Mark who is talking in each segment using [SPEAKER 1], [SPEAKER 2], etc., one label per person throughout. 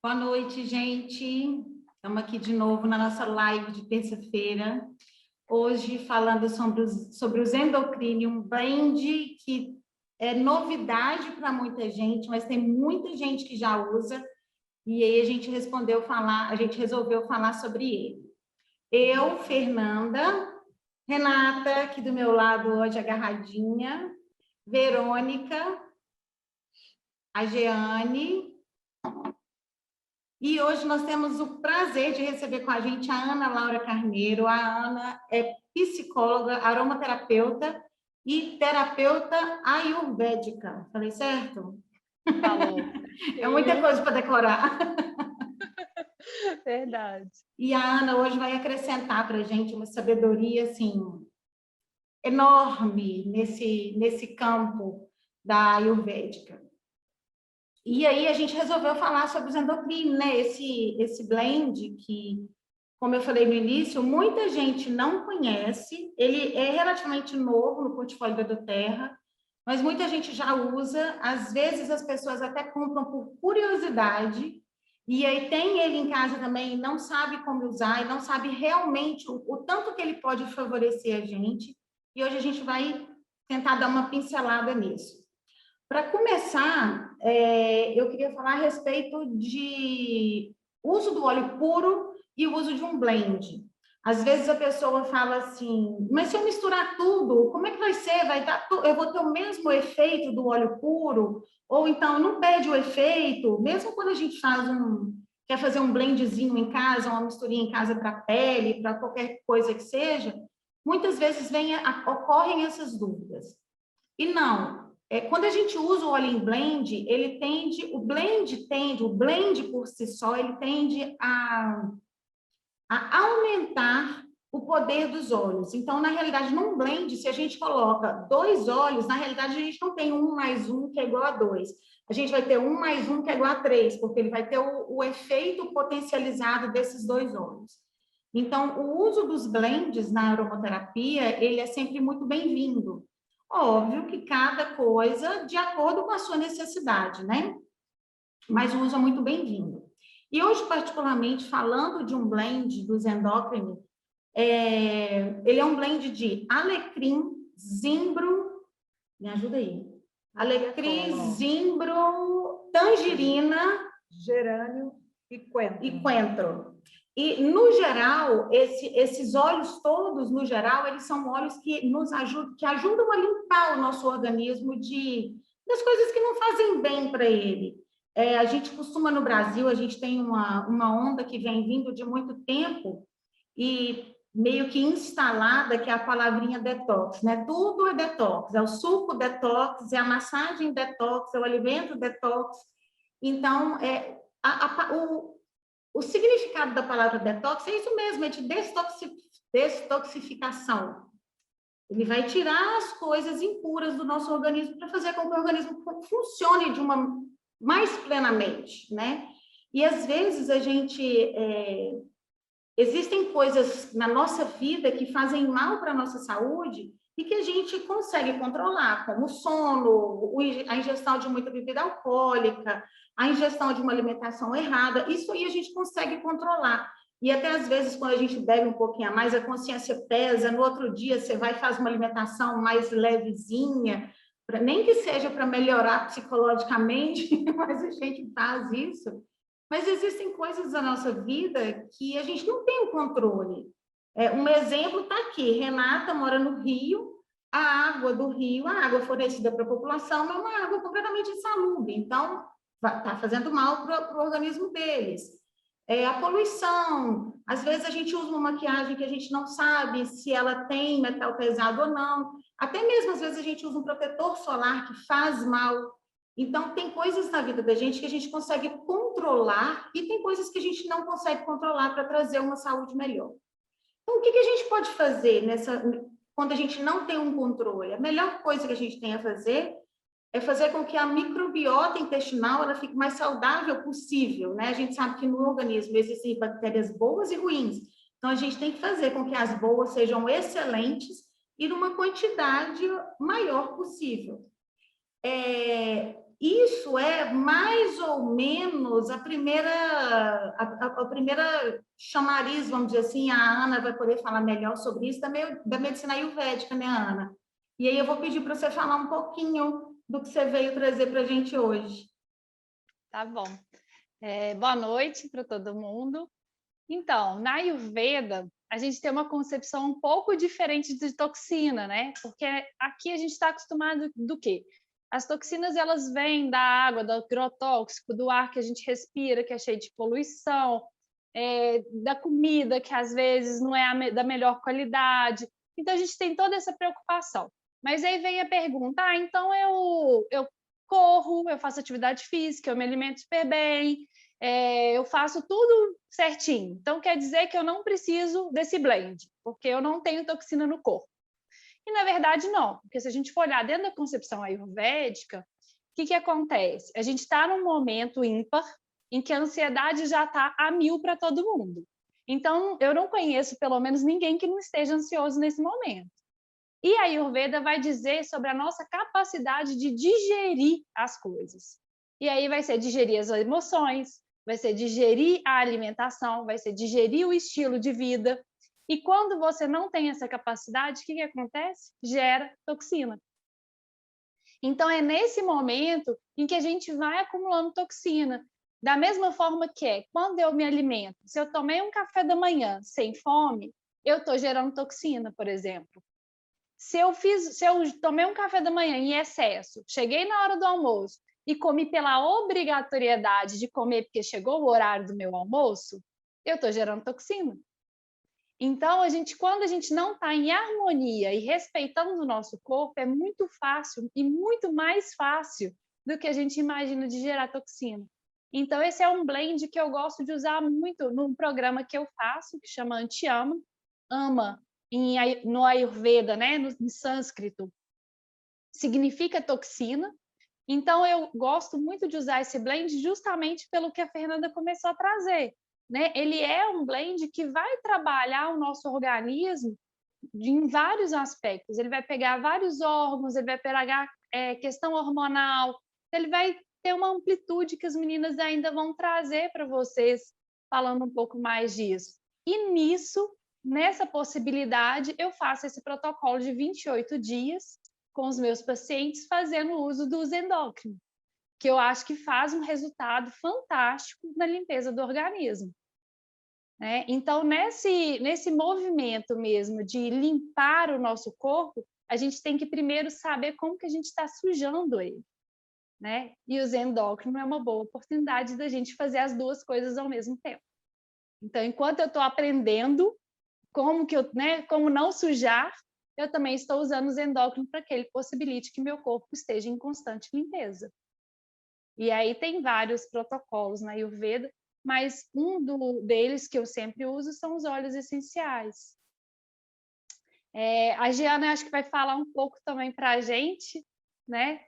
[SPEAKER 1] Boa noite, gente. Estamos aqui de novo na nossa live de terça-feira. Hoje falando sobre os Endocrinium Blend, que é novidade para muita gente, mas tem muita gente que já usa. E aí a gente resolveu falar sobre ele. Eu, Fernanda, Renata, aqui do meu lado hoje agarradinha, Verônica, a Jeane. E hoje nós temos o prazer de receber com a gente a Ana Laura Carneiro. A Ana é psicóloga, aromaterapeuta e terapeuta ayurvédica. Falei certo?
[SPEAKER 2] Falou.
[SPEAKER 1] É muita coisa para decorar.
[SPEAKER 2] Verdade.
[SPEAKER 1] E a Ana hoje vai acrescentar para a gente uma sabedoria assim, enorme nesse campo da ayurvédica. E aí a gente resolveu falar sobre os endocrínios, né? Esse blend que, como eu falei no início, muita gente não conhece, ele é relativamente novo no portfólio da Doterra, mas muita gente já usa, às vezes as pessoas até compram por curiosidade, e aí tem ele em casa também, não sabe como usar, e não sabe realmente o tanto que ele pode favorecer a gente, e hoje a gente vai tentar dar uma pincelada nisso. Para começar, eu queria falar a respeito de uso do óleo puro e o uso de um blend. Às vezes a pessoa fala assim, mas se eu misturar tudo, como é que vai ser? Eu vou ter o mesmo efeito do óleo puro? Ou então não perde o efeito? Mesmo quando a gente quer fazer um blendzinho em casa, uma misturinha em casa para pele, para qualquer coisa que seja, muitas vezes ocorrem essas dúvidas. E não, quando a gente usa o óleo em blend, o blend por si só, ele tende a aumentar o poder dos óleos. Então, na realidade, num blend, se a gente coloca 2 óleos, na realidade, a gente não tem 1 mais 1 que é igual a 2. A gente vai ter 1 mais 1 que é igual a 3, porque ele vai ter o efeito potencializado desses 2 óleos. Então, o uso dos blends na aromaterapia, ele é sempre muito bem-vindo. Óbvio que cada coisa de acordo com a sua necessidade, né? Mas o uso é muito bem-vindo. E hoje, particularmente, falando de um blend dos endócrinos, ele é um blend de alecrim, zimbro, me ajuda aí, alecrim, zimbro, tangerina,
[SPEAKER 3] gerânio e
[SPEAKER 1] coentro. E, no geral, esses óleos todos, no geral, eles são óleos que ajudam a limpar o nosso organismo das coisas que não fazem bem para ele. A gente costuma, no Brasil, a gente tem uma onda que vem vindo de muito tempo e meio que instalada, que é a palavrinha detox, né? Tudo é detox, é o suco detox, é a massagem detox, é o alimento detox. Então, o significado da palavra detox é isso mesmo, é de detoxificação. Ele vai tirar as coisas impuras do nosso organismo para fazer com que o organismo funcione mais plenamente, né? E às vezes existem coisas na nossa vida que fazem mal para a nossa saúde e que a gente consegue controlar, como o sono, a ingestão de muita bebida alcoólica, a ingestão de uma alimentação errada, isso aí a gente consegue controlar. E até às vezes, quando a gente bebe um pouquinho a mais, a consciência pesa, no outro dia você vai e faz uma alimentação mais levezinha, nem que seja para melhorar psicologicamente, mas a gente faz isso. Mas existem coisas da nossa vida que a gente não tem o controle. Um exemplo está aqui, Renata mora no Rio, a água do rio, a água fornecida para a população é uma água completamente insalubre, então está fazendo mal para o organismo deles. A poluição, às vezes a gente usa uma maquiagem que a gente não sabe se ela tem metal pesado ou não, até mesmo às vezes a gente usa um protetor solar que faz mal. Então, tem coisas na vida da gente que a gente consegue controlar e tem coisas que a gente não consegue controlar para trazer uma saúde melhor. Então, o que a gente pode fazer quando a gente não tem um controle? A melhor coisa que a gente tem a fazer é fazer com que a microbiota intestinal ela fique mais saudável possível, né? A gente sabe que no organismo existem bactérias boas e ruins. Então, a gente tem que fazer com que as boas sejam excelentes e numa quantidade maior possível. isso é mais ou menos a primeira chamariz, vamos dizer assim. A Ana vai poder falar melhor sobre isso, da medicina ayurvédica, né, Ana? E aí eu vou pedir para você falar um pouquinho do que você veio trazer para a gente hoje.
[SPEAKER 2] Tá bom. Boa noite para todo mundo. Então, na Ayurveda, a gente tem uma concepção um pouco diferente de toxina, né? Porque aqui a gente está acostumado do quê? As toxinas, elas vêm da água, do agrotóxico, do ar que a gente respira, que é cheio de poluição, da comida, que às vezes não é da melhor qualidade. Então, a gente tem toda essa preocupação. Mas aí vem a pergunta, então eu corro, eu faço atividade física, eu me alimento super bem, eu faço tudo certinho. Então, quer dizer que eu não preciso desse blend, porque eu não tenho toxina no corpo. E, na verdade, não. Porque se a gente for olhar dentro da concepção ayurvédica, o que acontece? A gente está num momento ímpar em que a ansiedade já está a 1000 para todo mundo. Então, eu não conheço, pelo menos, ninguém que não esteja ansioso nesse momento. E a Ayurveda vai dizer sobre a nossa capacidade de digerir as coisas. E aí vai ser digerir as emoções, vai ser digerir a alimentação, vai ser digerir o estilo de vida. E quando você não tem essa capacidade, o que acontece? Gera toxina. Então, é nesse momento em que a gente vai acumulando toxina. Da mesma forma que quando eu me alimento, se eu tomei um café da manhã sem fome, eu estou gerando toxina, por exemplo. Se eu tomei um café da manhã em excesso, cheguei na hora do almoço e comi pela obrigatoriedade de comer porque chegou o horário do meu almoço, eu estou gerando toxina. Então, quando a gente não está em harmonia e respeitando o nosso corpo, é muito fácil e muito mais fácil do que a gente imagina de gerar toxina. Então, esse é um blend que eu gosto de usar muito num programa que eu faço, que chama Anti-Ama. Ama no Ayurveda, né, em sânscrito, significa toxina. Então, eu gosto muito de usar esse blend justamente pelo que a Fernanda começou a trazer, né? Ele é um blend que vai trabalhar o nosso organismo em vários aspectos. Ele vai pegar vários órgãos, ele vai pegar questão hormonal, ele vai ter uma amplitude que as meninas ainda vão trazer para vocês, falando um pouco mais disso. E nessa possibilidade, eu faço esse protocolo de 28 dias com os meus pacientes, fazendo uso do endócrino, que eu acho que faz um resultado fantástico na limpeza do organismo. Então, nesse movimento mesmo de limpar o nosso corpo, a gente tem que primeiro saber como que a gente está sujando ele. E o endócrino é uma boa oportunidade da gente fazer as duas coisas ao mesmo tempo. Então, enquanto eu estou aprendendo como não sujar, eu também estou usando os endócrinos para que ele possibilite que meu corpo esteja em constante limpeza. E aí tem vários protocolos na Ayurveda, mas um deles que eu sempre uso são os óleos essenciais. A Giana, acho que vai falar um pouco também para a gente, né,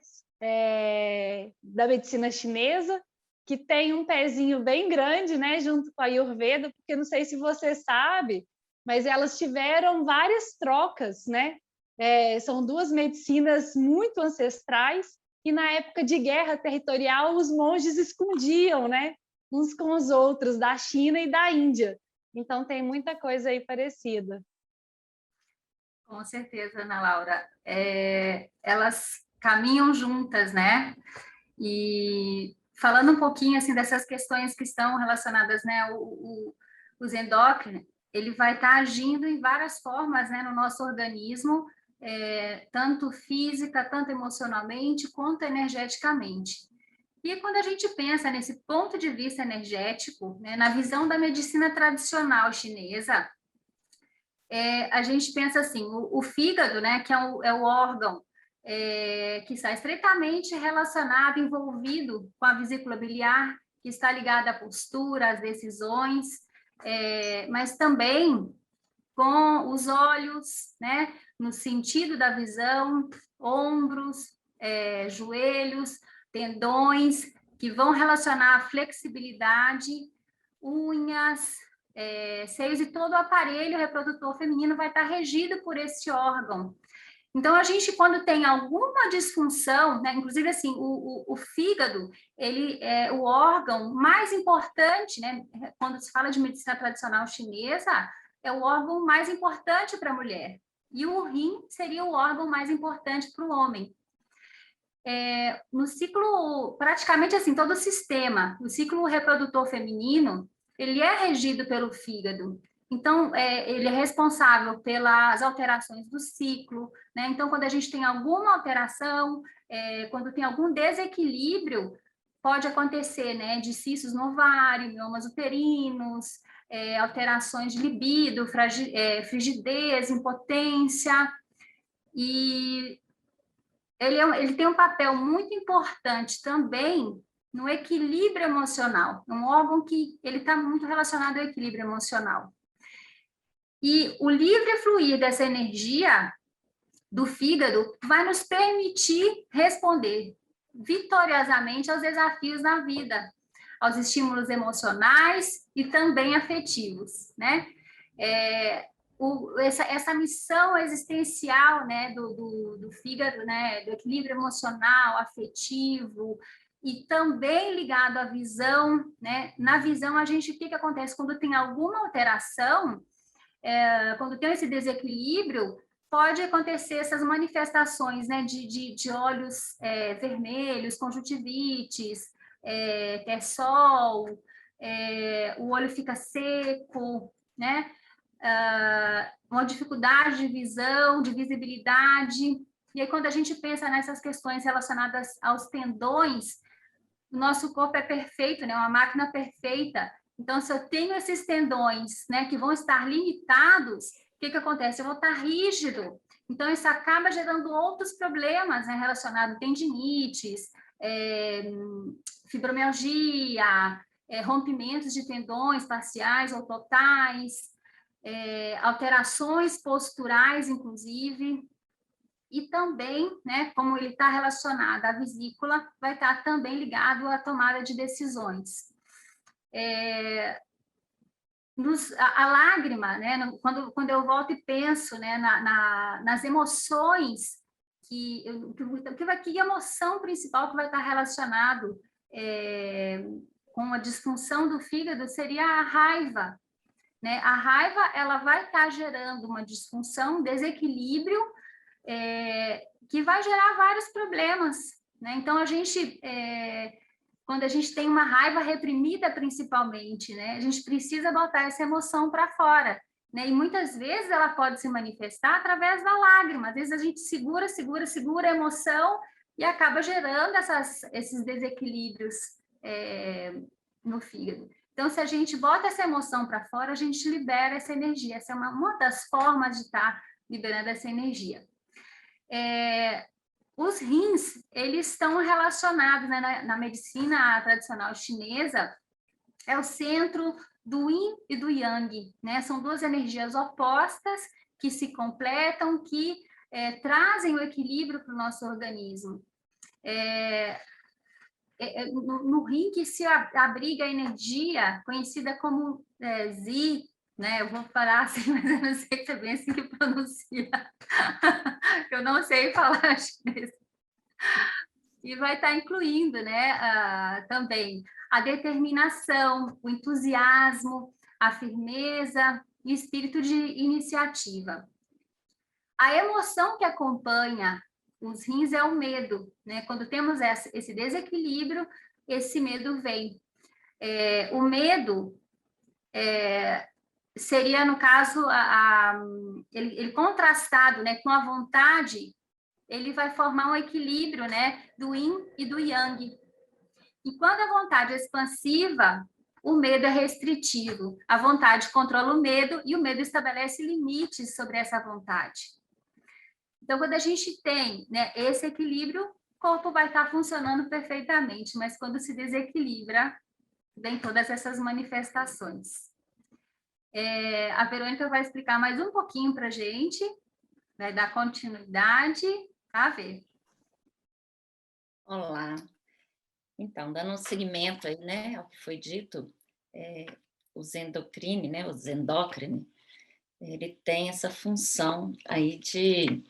[SPEAKER 2] da medicina chinesa, que tem um pezinho bem grande, né, junto com a Ayurveda, porque não sei se você sabe, mas elas tiveram várias trocas, né? São duas medicinas muito ancestrais e na época de guerra territorial os monges escondiam, né, uns com os outros, da China e da Índia. Então tem muita coisa aí parecida.
[SPEAKER 4] Com certeza, Ana Laura. Elas caminham juntas, né? E falando um pouquinho assim dessas questões que estão relacionadas, né, os endócrinos, ele vai estar agindo em várias formas, né, no nosso organismo, tanto física, tanto emocionalmente, quanto energeticamente. E quando a gente pensa nesse ponto de vista energético, né, na visão da medicina tradicional chinesa, a gente pensa assim, o fígado, né, que é o órgão que está estreitamente relacionado, envolvido com a vesícula biliar, que está ligada à postura, às decisões, mas também com os olhos, né, no sentido da visão, ombros, joelhos, tendões, que vão relacionar a flexibilidade, unhas, seios, e todo o aparelho reprodutor feminino vai estar regido por esse órgão. Então, a gente, quando tem alguma disfunção, né, inclusive, assim, o fígado, ele é o órgão mais importante, né, quando se fala de medicina tradicional chinesa, é o órgão mais importante para a mulher. E o rim seria o órgão mais importante para o homem. No ciclo, praticamente assim, todo o sistema, o ciclo reprodutor feminino, ele é regido pelo fígado. Então, ele é responsável pelas alterações do ciclo, né? Então, quando a gente tem alguma alteração, quando tem algum desequilíbrio, pode acontecer, né, de cistos no ovário, miomas uterinos, alterações de libido, frigidez, impotência, e ele tem um papel muito importante também no equilíbrio emocional, um órgão que ele está muito relacionado ao equilíbrio emocional. E o livre fluir dessa energia do fígado vai nos permitir responder vitoriosamente aos desafios na vida, aos estímulos emocionais e também afetivos, né? Essa missão existencial, né, do fígado, né, do equilíbrio emocional, afetivo, e também ligado à visão, né? Na visão, o que acontece? Quando tem alguma alteração, quando tem esse desequilíbrio, pode acontecer essas manifestações, né, de olhos vermelhos, conjuntivites, sol, o olho fica seco, né? Uma dificuldade de visão, de visibilidade. E aí, quando a gente pensa nessas questões relacionadas aos tendões, o nosso corpo é perfeito, né? Uma máquina perfeita. Então, se eu tenho esses tendões, né, que vão estar limitados, o que acontece? Eu vou estar rígido. Então, isso acaba gerando outros problemas, né, relacionados a tendinites, fibromialgia, rompimentos de tendões parciais ou totais, alterações posturais, inclusive, e também, né, como ele está relacionado à vesícula, vai estar também ligado à tomada de decisões. A lágrima, né, quando eu volto e penso, né, nas emoções, que emoção principal que vai estar relacionado com a disfunção do fígado seria a raiva, né? A raiva, ela vai estar gerando uma disfunção, um desequilíbrio, que vai gerar vários problemas, né? Então, quando a gente tem uma raiva reprimida, principalmente, né, a gente precisa botar essa emoção para fora, né? E muitas vezes ela pode se manifestar através da lágrima. Às vezes a gente segura a emoção e acaba gerando esses desequilíbrios no fígado. Então, se a gente bota essa emoção para fora, a gente libera essa energia. Essa é uma das formas de estar liberando essa energia. Os rins, eles estão relacionados, né, na medicina tradicional chinesa, é o centro do yin e do yang, né? São duas energias opostas que se completam, que trazem o equilíbrio para o nosso organismo. No rim que se abriga a energia conhecida como Zi, né? Eu vou falar assim, mas eu não sei se é bem assim que pronuncia. Eu não sei falar chinês. E vai estar incluindo, né, também a determinação, o entusiasmo, a firmeza e espírito de iniciativa. A emoção que acompanha os rins é o medo, né? Quando temos esse desequilíbrio, esse medo vem. O medo seria, no caso, ele contrastado, né, com a vontade, ele vai formar um equilíbrio, né, do yin e do yang. E quando a vontade é expansiva, o medo é restritivo. A vontade controla o medo e o medo estabelece limites sobre essa vontade. Então, quando a gente tem, né, esse equilíbrio, o corpo vai estar funcionando perfeitamente, mas quando se desequilibra, vem todas essas manifestações. A Verônica vai explicar mais um pouquinho para a gente, vai dar continuidade, a ver.
[SPEAKER 5] Olá. Então, dando um seguimento aí, né, ao que foi dito, os endócrinos, né, ele tem essa função aí de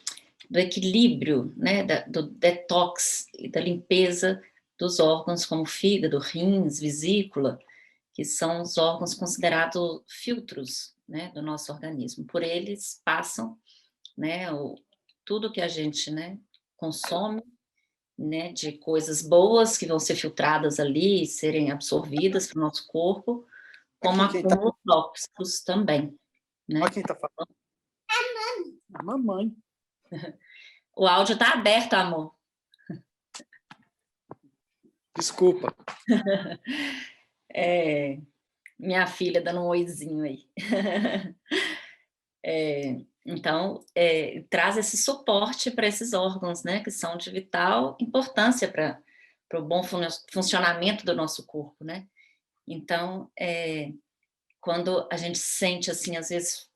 [SPEAKER 5] do equilíbrio, né, do detox e da limpeza dos órgãos como fígado, rins, vesícula, que são os órgãos considerados filtros, né, do nosso organismo. Por eles passam, né, tudo que a gente, né, consome, né, de coisas boas que vão ser filtradas ali e serem absorvidas para o nosso corpo, como acúmulo tóxicos também, né?
[SPEAKER 6] Olha quem está falando. A mamãe.
[SPEAKER 5] O áudio está aberto, amor.
[SPEAKER 6] Desculpa.
[SPEAKER 5] Minha filha dando um oizinho aí. Então, traz esse suporte para esses órgãos, né, que são de vital importância para o bom funcionamento do nosso corpo, né? Então, quando a gente sente, assim, às vezes,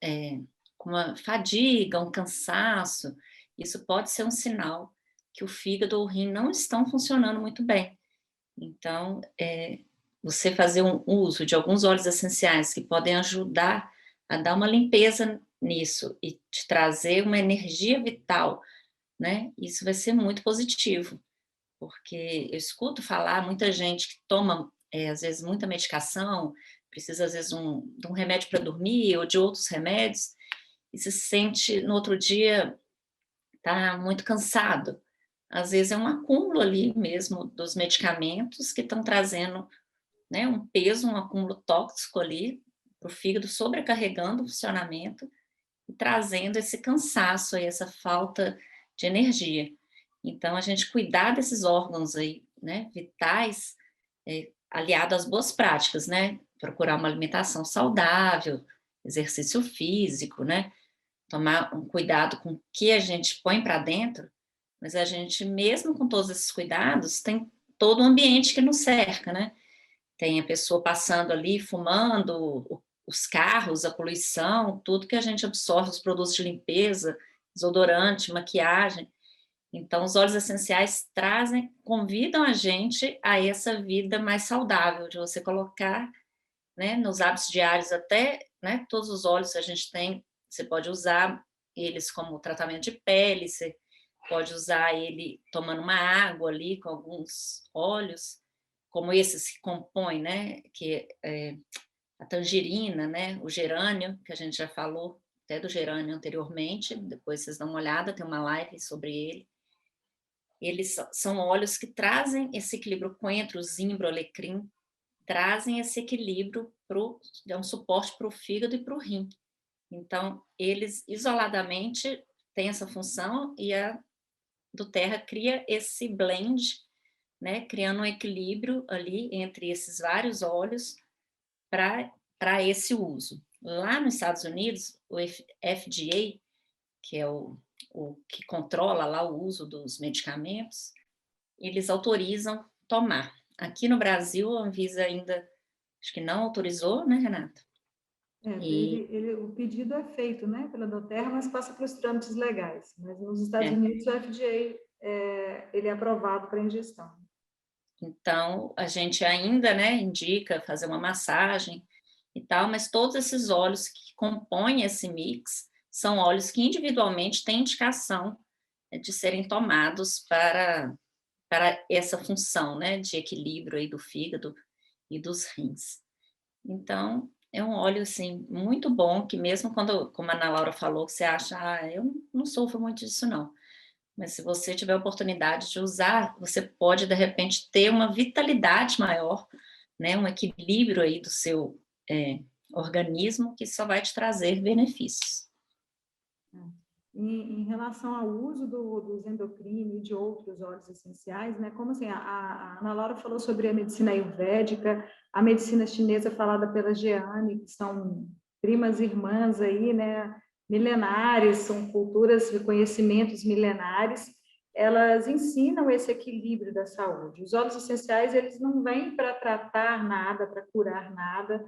[SPEAKER 5] com uma fadiga, um cansaço, isso pode ser um sinal que o fígado ou o rim não estão funcionando muito bem. Então, você fazer um uso de alguns óleos essenciais que podem ajudar a dar uma limpeza nisso e te trazer uma energia vital, né? Isso vai ser muito positivo, porque eu escuto falar muita gente que toma, às vezes, muita medicação, precisa, às vezes, de um remédio para dormir ou de outros remédios, e se sente, no outro dia, tá muito cansado. Às vezes é um acúmulo ali mesmo dos medicamentos que estão trazendo, né, um peso, um acúmulo tóxico ali para o fígado, sobrecarregando o funcionamento e trazendo esse cansaço aí, essa falta de energia. Então, a gente cuidar desses órgãos aí, né, vitais, aliado às boas práticas, né, procurar uma alimentação saudável, exercício físico, né, tomar um cuidado com o que a gente põe para dentro, mas a gente, mesmo com todos esses cuidados, tem todo o ambiente que nos cerca, né? Tem a pessoa passando ali, fumando, os carros, a poluição, tudo que a gente absorve, os produtos de limpeza, desodorante, maquiagem. Então, os óleos essenciais convidam a gente a essa vida mais saudável, de você colocar, né, nos hábitos diários até, né, todos os óleos que a gente tem, você pode usar eles como tratamento de pele, você pode usar ele tomando uma água ali com alguns óleos, como esses que compõem, né, que a tangerina, né, o gerânio, que a gente já falou até do gerânio anteriormente, depois vocês dão uma olhada, tem uma live sobre ele. Eles são óleos que trazem esse equilíbrio coentro, zimbro, alecrim, trazem esse equilíbrio, dão suporte para o fígado e para o rim. Então, eles isoladamente têm essa função e a do Terra cria esse blend, né, criando um equilíbrio ali entre esses vários óleos para esse uso. Lá nos Estados Unidos, o FDA, que é o que controla lá o uso dos medicamentos, eles autorizam tomar. Aqui no Brasil, a Anvisa ainda, acho que não autorizou, né, Renata?
[SPEAKER 3] O pedido é feito, né, pela Doterra, mas passa pelos trâmites legais. Mas nos Estados Unidos, o FDA ele é aprovado para ingestão.
[SPEAKER 5] Então, a gente ainda, né, indica fazer uma massagem e tal, mas todos esses óleos que compõem esse mix são óleos que individualmente têm indicação de serem tomados para essa função, né, de equilíbrio aí do fígado e dos rins. Então, é um óleo, assim, muito bom, que mesmo quando, como a Ana Laura falou, que você acha, eu não sofro muito disso, não. Mas se você tiver a oportunidade de usar, você pode, de repente, ter uma vitalidade maior, né, um equilíbrio aí do seu organismo, que só vai te trazer benefícios.
[SPEAKER 3] Em relação ao uso dos endocrinos e de outros óleos essenciais, né? Como assim, a Ana Laura falou sobre a medicina ayurvédica, a medicina chinesa falada pela Jeane, que são primas irmãs aí, né? Milenares, são culturas e conhecimentos milenares, elas ensinam esse equilíbrio da saúde. Os óleos essenciais, eles não vêm para tratar nada, para curar nada,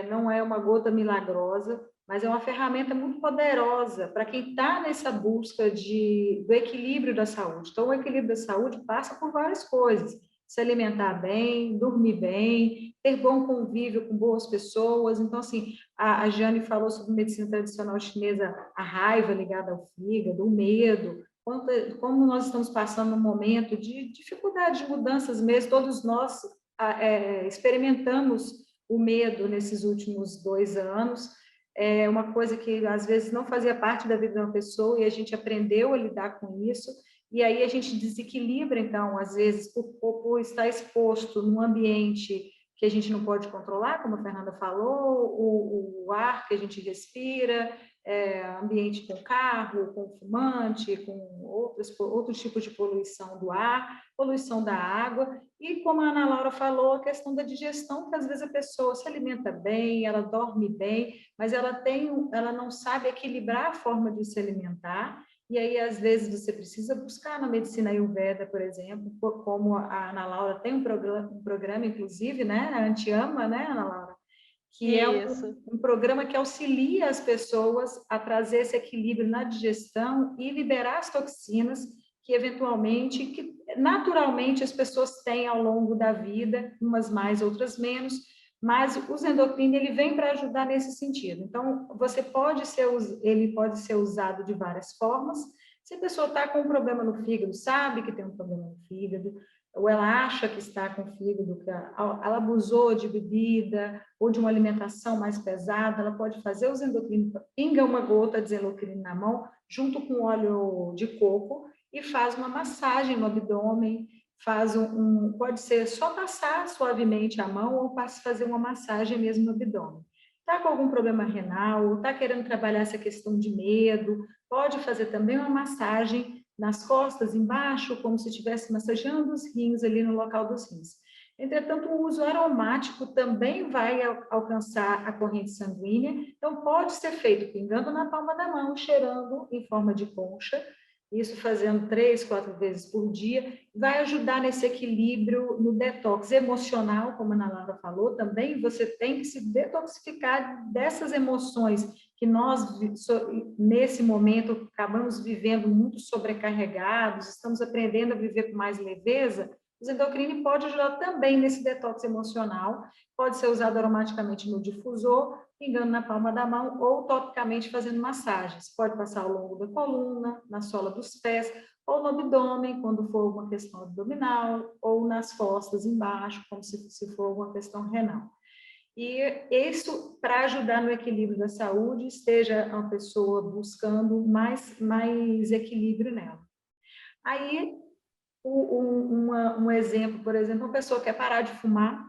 [SPEAKER 3] não é uma gota milagrosa, mas é uma ferramenta muito poderosa para quem está nessa busca do equilíbrio da saúde. Então, o equilíbrio da saúde passa por várias coisas. se alimentar bem, dormir bem, ter bom convívio com boas pessoas. Então, assim, a Jane falou sobre medicina tradicional chinesa, a raiva ligada ao fígado, o medo, como nós estamos passando um momento de dificuldade de mudanças mesmo, todos nós experimentamos o medo nesses últimos 2 anos, é uma coisa que às vezes não fazia parte da vida de uma pessoa e a gente aprendeu a lidar com isso, e aí a gente desequilibra, então, às vezes, por estar exposto num ambiente que a gente não pode controlar, como a Fernanda falou, o ar que a gente respira, ambiente com carro, com fumante, com outros tipos de poluição do ar, poluição da água, e como a Ana Laura falou, a questão da digestão, que às vezes a pessoa se alimenta bem, ela dorme bem, mas ela não sabe equilibrar a forma de se alimentar, e aí, às vezes, você precisa buscar na medicina Ayurveda, por exemplo, como a Ana Laura tem um programa inclusive, né, a Antiama, né, Ana Laura? Que é um programa que auxilia as pessoas a trazer esse equilíbrio na digestão e liberar as toxinas que, eventualmente, que naturalmente as pessoas têm ao longo da vida, umas mais, outras menos, mas o Zendocrine, ele vem para ajudar nesse sentido. Então, ele pode ser usado de várias formas. Se a pessoa está com um problema no fígado, sabe que tem um problema no fígado, ou ela acha que está com fígado, que ela abusou de bebida ou de uma alimentação mais pesada, ela pode fazer o Zendocrine, pinga uma gota de Zendocrine na mão, junto com óleo de coco, e faz uma massagem no abdômen, pode ser só passar suavemente a mão ou fazer uma massagem mesmo no abdômen. Está com algum problema renal, está querendo trabalhar essa questão de medo, pode fazer também uma massagem nas costas, embaixo, como se estivesse massageando os rins ali no local dos rins. Entretanto, o uso aromático também vai alcançar a corrente sanguínea, então pode ser feito pingando na palma da mão, cheirando em forma de concha, isso fazendo 3, 4 vezes por dia, vai ajudar nesse equilíbrio no detox emocional, como a Ana Laura falou, também você tem que se detoxificar dessas emoções que nós, nesse momento, acabamos vivendo muito sobrecarregados, estamos aprendendo a viver com mais leveza. O Zendocrine pode ajudar também nesse detox emocional, pode ser usado aromaticamente no difusor, pingando na palma da mão ou topicamente fazendo massagens. Pode passar ao longo da coluna, na sola dos pés, ou no abdômen, quando for uma questão abdominal, ou nas costas embaixo, como se for uma questão renal. E isso para ajudar no equilíbrio da saúde, esteja a pessoa buscando mais equilíbrio nela. Aí, um exemplo, por exemplo, uma pessoa quer parar de fumar,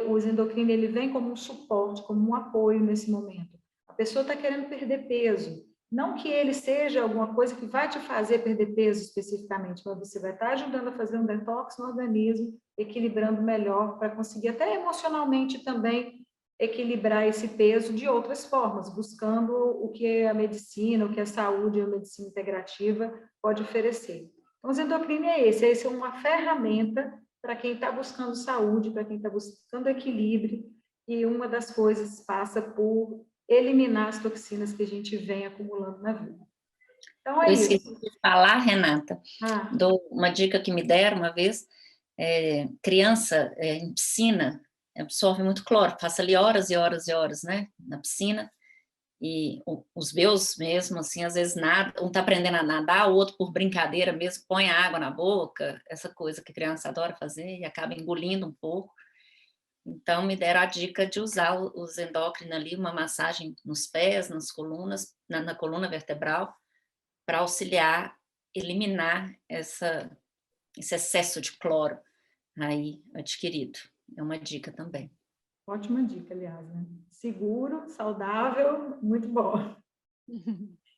[SPEAKER 3] o Zendocrine, ele vem como um suporte, como um apoio nesse momento. A pessoa está querendo perder peso, não que ele seja alguma coisa que vai te fazer perder peso especificamente, mas você vai estar ajudando a fazer um detox no organismo, equilibrando melhor, para conseguir até emocionalmente também equilibrar esse peso de outras formas, buscando o que a medicina, o que a saúde e a medicina integrativa pode oferecer. Então, o Zendocrine esse é uma ferramenta para quem está buscando saúde, para quem está buscando equilíbrio, e uma das coisas passa por eliminar as toxinas que a gente vem acumulando na vida. Então, é isso.
[SPEAKER 5] Eu esqueci de falar, Renata, uma dica que me deram uma vez, criança em piscina absorve muito cloro, passa ali horas e horas e horas, né, na piscina, e os meus mesmo, assim, às vezes nada, um está aprendendo a nadar, o outro por brincadeira mesmo, põe a água na boca, essa coisa que criança adora fazer e acaba engolindo um pouco. Então, me deram a dica de usar os endócrinos ali, uma massagem nos pés, nas colunas, na coluna vertebral, para auxiliar, eliminar esse excesso de cloro aí adquirido. É uma dica também.
[SPEAKER 3] Ótima dica, aliás, né? Seguro, saudável, muito bom.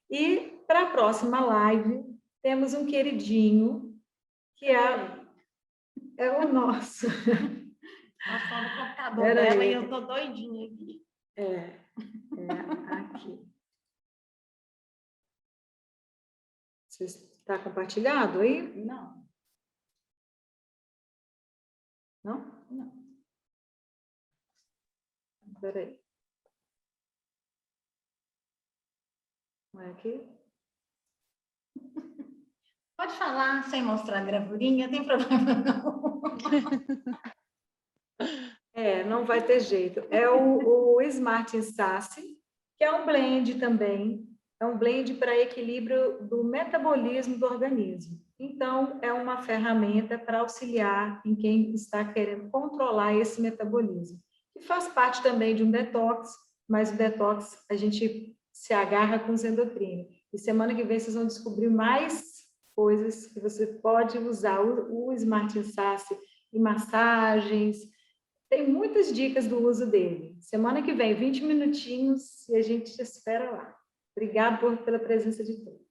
[SPEAKER 3] E para a próxima live, temos um queridinho, que é o nosso.
[SPEAKER 1] Passou no computador dela e eu tô doidinha aqui.
[SPEAKER 3] Aqui. Você está compartilhado aí?
[SPEAKER 1] Não.
[SPEAKER 3] Não? Não. Espera aí. Não é aqui?
[SPEAKER 1] Pode falar sem mostrar a gravurinha, não tem problema não.
[SPEAKER 3] Não vai ter jeito. É o Smart Instace, que é um blend também, é um blend para equilíbrio do metabolismo do organismo. Então, é uma ferramenta para auxiliar em quem está querendo controlar esse metabolismo, que faz parte também de um detox, mas o detox a gente se agarra com os endocrinos. E semana que vem vocês vão descobrir mais coisas que você pode usar o Smart Instace em massagens. Tem muitas dicas do uso dele. Semana que vem, 20 minutinhos, e a gente te espera lá. Obrigada pela presença de todos.